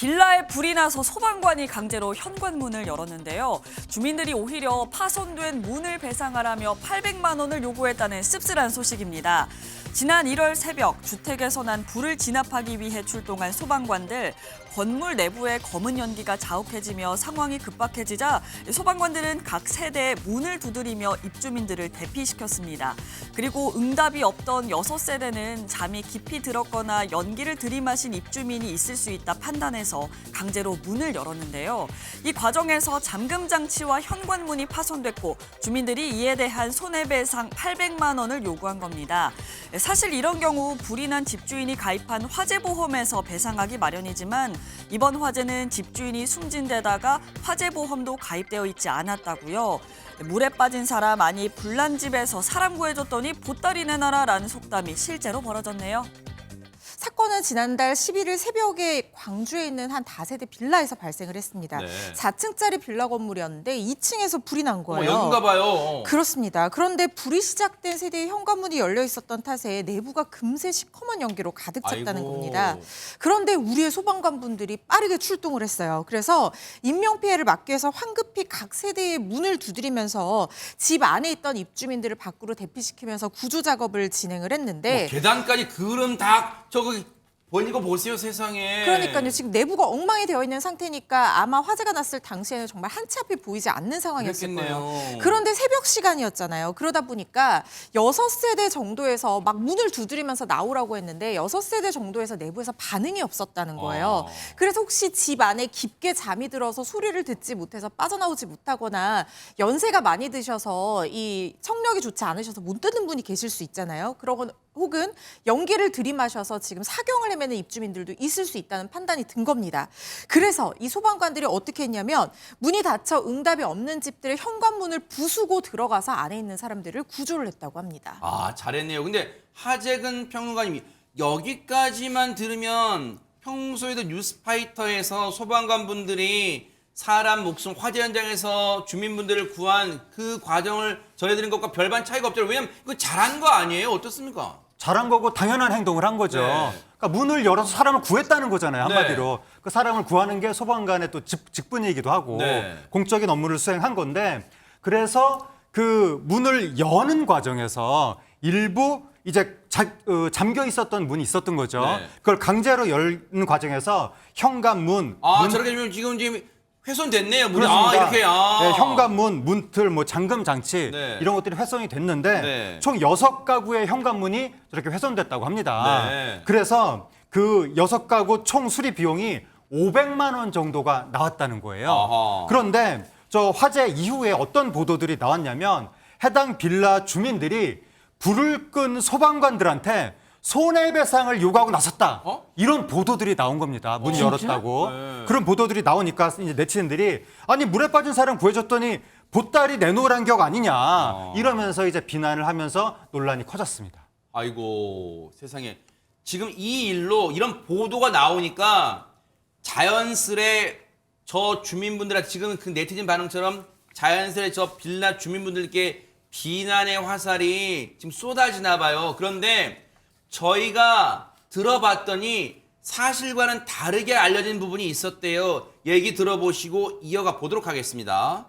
빌라에 불이 나서 소방관이 강제로 현관문을 열었는데요. 주민들이 오히려 파손된 문을 배상하라며 800만 원을 요구했다는 씁쓸한 소식입니다. 지난 1월 새벽 주택에서 난 불을 진압하기 위해 출동한 소방관들. 건물 내부에 검은 연기가 자욱해지며 상황이 급박해지자 소방관들은 각 세대의 문을 두드리며 입주민들을 대피시켰습니다. 그리고 응답이 없던 6세대는 잠이 깊이 들었거나 연기를 들이마신 입주민이 있을 수 있다 판단해서 강제로 문을 열었는데요. 이 과정에서 잠금 장치와 현관문이 파손됐고 주민들이 이에 대한 손해배상 800만 원을 요구한 겁니다. 사실 이런 경우 불이 난 집주인이 가입한 화재보험에서 배상하기 마련이지만 이번 화재는 집주인이 숨진 데다가 화재보험도 가입되어 있지 않았다고요. 물에 빠진 사람 아니 불난 집에서 사람 구해줬더니 보따리 내놔라라는 속담이 실제로 벌어졌네요. 사건은 지난달 11일 새벽에 광주에 있는 한 다세대 빌라에서 발생을 했습니다. 네. 4층짜리 빌라 건물이었는데 2층에서 불이 난 거예요. 여긴가 봐요. 그렇습니다. 그런데 불이 시작된 세대의 현관문이 열려 있었던 탓에 내부가 금세 시커먼 연기로 가득 찼다는 아이고. 겁니다. 그런데 우리의 소방관분들이 빠르게 출동을 했어요. 그래서 인명피해를 막기 위해서 황급히 각 세대의 문을 두드리면서 집 안에 있던 입주민들을 밖으로 대피시키면서 구조 작업을 진행을 했는데 계단까지 그름 다 저거 번이거 보세요 세상에. 그러니까요. 지금 내부가 엉망이 되어 있는 상태니까 아마 화재가 났을 당시에는 정말 한 치 앞이 보이지 않는 상황이었을 거예요. 그랬겠네요. 그런데 새벽 시간이었잖아요. 그러다 보니까 6세대 정도에서 막 문을 두드리면서 나오라고 했는데 6세대 정도에서 내부에서 반응이 없었다는 거예요. 그래서 혹시 집 안에 깊게 잠이 들어서 소리를 듣지 못해서 빠져나오지 못하거나 연세가 많이 드셔서 이 청력이 좋지 않으셔서 못 듣는 분이 계실 수 있잖아요. 그러거나 혹은 연기를 들이마셔서 지금 사경을 헤매는 입주민들도 있을 수 있다는 판단이 든 겁니다. 그래서 이 소방관들이 어떻게 했냐면 문이 닫혀 응답이 없는 집들의 현관문을 부수고 들어가서 안에 있는 사람들을 구조를 했다고 합니다. 아 잘했네요. 근데 하재근 평론가님이 여기까지만 들으면 평소에도 뉴스파이터에서 소방관분들이 사람 목숨 화재 현장에서 주민분들을 구한 그 과정을 전해드린 것과 별반 차이가 없죠. 왜냐면 그거 잘한 거 아니에요? 어떻습니까? 잘한 거고 당연한 행동을 한 거죠. 네. 그러니까 문을 열어서 사람을 구했다는 거잖아요. 한마디로. 네. 그 사람을 구하는 게 소방관의 또 직분이기도 하고 네. 공적인 업무를 수행한 건데 그래서 그 문을 여는 과정에서 일부 이제 잠겨 있었던 문이 있었던 거죠. 네. 그걸 강제로 여는 과정에서 현관문, 아 문, 저렇게 지금 훼손됐네요. 문이. 그렇습니다. 이렇게 네, 현관문, 문틀, 뭐 잠금 장치 네. 이런 것들이 훼손이 됐는데 네. 총 6가구의 현관문이 저렇게 훼손됐다고 합니다. 네. 그래서 그 6가구 총 수리 비용이 500만 원 정도가 나왔다는 거예요. 아하. 그런데 저 화재 이후에 어떤 보도들이 나왔냐면 해당 빌라 주민들이 불을 끈 소방관들한테 손해배상을 요구하고 나섰다. 이런 보도들이 나온 겁니다. 문이 열었다고. 네. 그런 보도들이 나오니까 이제 네티즌들이 아니 물에 빠진 사람 구해줬더니 보따리 내놓으란 격 아니냐. 이러면서 이제 비난을 하면서 논란이 커졌습니다. 아이고 세상에. 지금 이 일로 이런 보도가 나오니까 자연스레 저 주민분들한테 지금 그 네티즌 반응처럼 자연스레 저 빌라 주민분들께 비난의 화살이 지금 쏟아지나 봐요. 그런데 저희가 들어봤더니 사실과는 다르게 알려진 부분이 있었대요. 얘기 들어보시고 이어가 보도록 하겠습니다.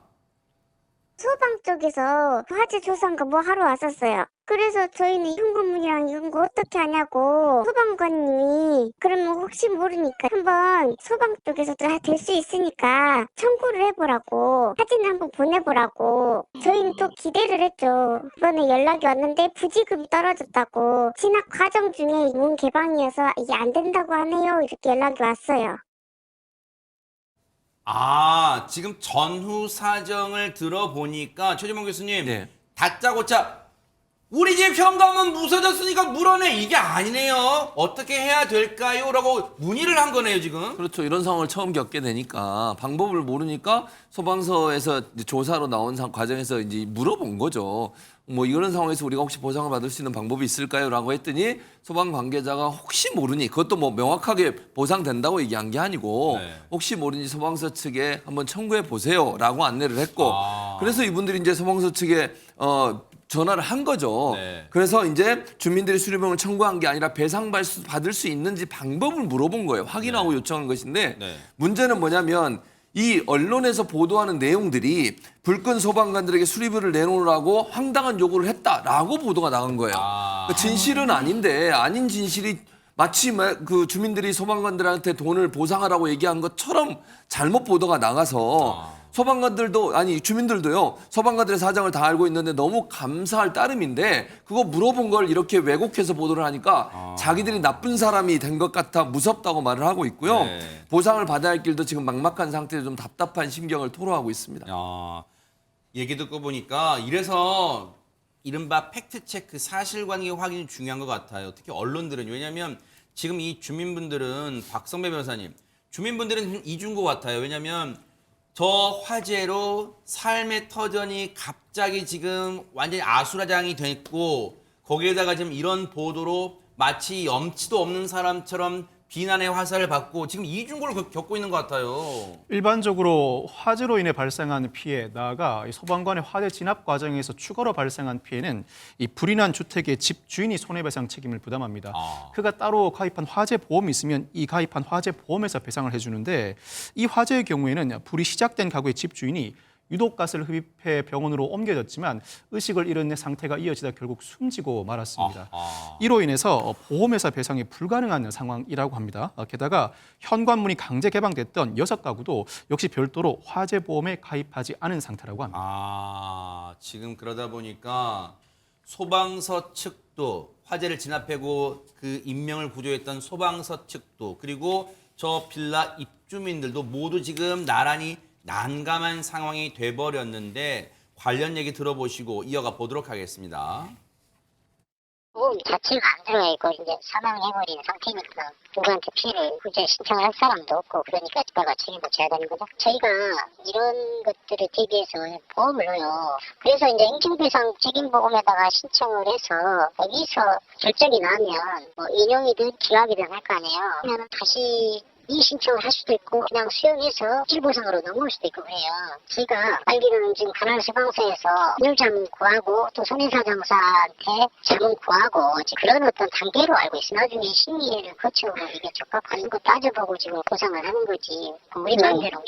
소방 쪽에서 화재 조사인가 뭐 하러 왔었어요. 그래서 저희는 현관문이랑 이런 거 어떻게 하냐고 소방관님이 그러면 혹시 모르니까 한번 소방 쪽에서도 될 수 있으니까 청구를 해보라고 사진 한번 보내보라고 저희는 또 기대를 했죠. 이번에 연락이 왔는데 부지급이 떨어졌다고 진학 과정 중에 문 개방이어서 이게 안 된다고 하네요. 이렇게 연락이 왔어요. 아, 지금 전후 사정을 들어보니까 최재범 교수님, 네. 다짜고짜 우리 집 현관문 무너졌으니까 물어내 이게 아니네요. 어떻게 해야 될까요? 라고 문의를 한 거네요, 지금. 그렇죠. 이런 상황을 처음 겪게 되니까 방법을 모르니까 소방서에서 이제 조사로 나온 과정에서 이제 물어본 거죠. 뭐 이런 상황에서 우리가 혹시 보상을 받을 수 있는 방법이 있을까요? 라고 했더니 소방 관계자가 혹시 모르니 그것도 뭐 명확하게 보상된다고 얘기한 게 아니고 네. 혹시 모르니 소방서 측에 한번 청구해 보세요 라고 안내를 했고 아. 그래서 이분들이 이제 소방서 측에 전화를 한 거죠. 네. 그래서 이제 주민들이 수리비용을 청구한 게 아니라 받을 수 있는지 방법을 물어본 거예요. 확인하고 요청한 것인데 네. 문제는 뭐냐면 이 언론에서 보도하는 내용들이 불끈 소방관들에게 수리비를 내놓으라고 황당한 요구를 했다라고 보도가 나간 거예요. 그러니까 진실은 아닌데 아닌 진실이 마치 그 주민들이 소방관들한테 돈을 보상하라고 얘기한 것처럼 잘못 보도가 나가서 소방관들도 주민들도요 소방관들의 사정을 다 알고 있는데 너무 감사할 따름인데 그거 물어본 걸 이렇게 왜곡해서 보도를 하니까 자기들이 나쁜 사람이 된 것 같아 무섭다고 말을 하고 있고요. 네. 보상을 받아야 할 길도 지금 막막한 상태에서 좀 답답한 심경을 토로하고 있습니다. 얘기 듣고 보니까 이래서 이른바 팩트체크 사실관계 확인이 중요한 것 같아요. 특히 언론들은. 왜냐하면 지금 이 주민분들은 박성배 변호사님 주민분들은 이준 것 같아요. 왜냐하면 저 화재로 삶의 터전이 갑자기 지금 완전히 아수라장이 됐고 거기에다가 지금 이런 보도로 마치 염치도 없는 사람처럼 비난의 화살을 받고 지금 이중고를 겪고 있는 것 같아요. 일반적으로 화재로 인해 발생한 피해, 나아가 이 소방관의 화재 진압 과정에서 추가로 발생한 피해는 이 불이 난 주택의 집주인이 손해배상 책임을 부담합니다. 그가 따로 가입한 화재 보험이 있으면 이 가입한 화재 보험에서 배상을 해주는데 이 화재의 경우에는 불이 시작된 가구의 집주인이 유독가스를 흡입해 병원으로 옮겨졌지만 의식을 잃은 상태가 이어지다 결국 숨지고 말았습니다. 이로 인해서 보험회사 배상이 불가능한 상황이라고 합니다. 게다가 현관문이 강제 개방됐던 6가구도 역시 별도로 화재 보험에 가입하지 않은 상태라고 합니다. 지금 그러다 보니까 소방서 측도 화재를 진압하고 그 인명을 구조했던 소방서 측도 그리고 저 빌라 입주민들도 모두 지금 나란히 난감한 상황이 돼버렸는데 관련 얘기 들어보시고 이어가 보도록 하겠습니다. 보험 자체가 안 들어가 있고 이제 사망해버린 상태니까 누구한테 피해를 구제 신청을 할 사람도 없고 그러니까 국가가 책임을 져야 되는 거죠. 저희가 이런 것들을 대비해서 보험을 넣어요. 그래서 이제 인증배상 책임보험에다가 신청을 해서 여기서 결정이 나면 뭐 인용이든 기각이든 할 거 아니에요. 그러면 다시 이의신청을 할 수도 있고 그냥 수용해서 실보상으로 넘어올 수도 있고 그래요. 제가 알기로는 지금 관할소방서에서 분율자문 구하고 또 손해사정사한테 자문 구하고 그런 어떤 단계로 알고 있어요. 나중에 심의를 거쳐 이게 적합한 거 따져보고 지금 보상을 하는 거지. 우리 마음대로.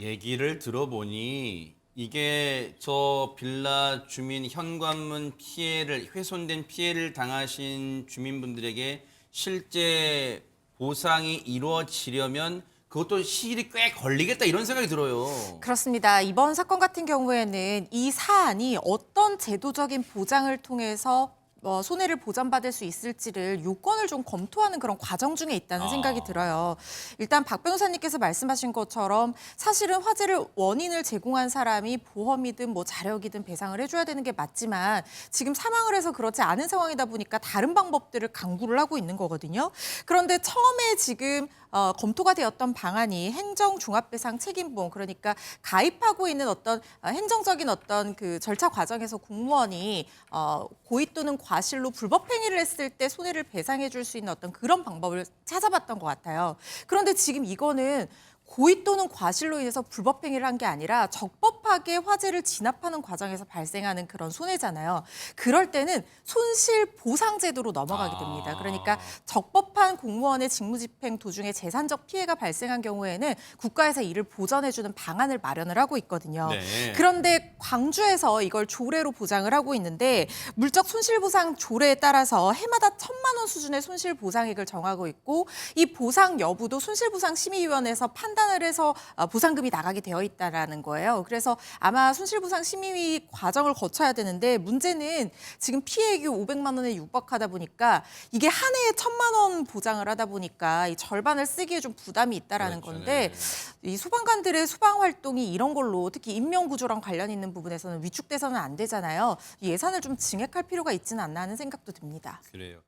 얘기를 들어보니 이게 저 빌라 주민 현관문 피해를 훼손된 피해를 당하신 주민분들에게 실제 보상이 이루어지려면 그것도 시일이 꽤 걸리겠다 이런 생각이 들어요. 그렇습니다. 이번 사건 같은 경우에는 이 사안이 어떤 제도적인 보장을 통해서 손해를 보전받을 수 있을지를 요건을 좀 검토하는 그런 과정 중에 있다는 생각이 들어요. 일단 박 변호사님께서 말씀하신 것처럼 사실은 화재를 원인을 제공한 사람이 보험이든 뭐 자력이든 배상을 해줘야 되는 게 맞지만 지금 사망을 해서 그렇지 않은 상황이다 보니까 다른 방법들을 강구를 하고 있는 거거든요. 그런데 처음에 지금 검토가 되었던 방안이 행정종합배상 책임보험, 그러니까 가입하고 있는 어떤 행정적인 어떤 그 절차 과정에서 공무원이 고의 또는 과실로 불법 행위를 했을 때 손해를 배상해 줄 수 있는 어떤 그런 방법을 찾아봤던 것 같아요. 그런데 지금 이거는 고의 또는 과실로 인해서 불법 행위를 한 게 아니라 적법하게 화재를 진압하는 과정에서 발생하는 그런 손해잖아요. 그럴 때는 손실보상제도로 넘어가게 됩니다. 그러니까 적법한 공무원의 직무집행 도중에 재산적 피해가 발생한 경우에는 국가에서 이를 보전해주는 방안을 마련을 하고 있거든요. 네. 그런데 광주에서 이걸 조례로 보장을 하고 있는데 물적 손실보상 조례에 따라서 해마다 1,000만 원 수준의 손실보상액을 정하고 있고 이 보상 여부도 손실보상심의위원회에서 판단을 해서 보상금이 나가게 되어 있다라는 거예요. 그래서 아마 손실보상 심의 과정을 거쳐야 되는데 문제는 지금 피해액이 500만 원에 육박하다 보니까 이게 한 해에 1,000만 원 보장을 하다 보니까 이 절반을 쓰기에 좀 부담이 있다라는 그렇죠. 건데 이 소방관들의 소방 활동이 이런 걸로 특히 인명 구조랑 관련 있는 부분에서는 위축돼서는 안 되잖아요. 이 예산을 좀 증액할 필요가 있지는 않나 하는 생각도 듭니다. 그래요.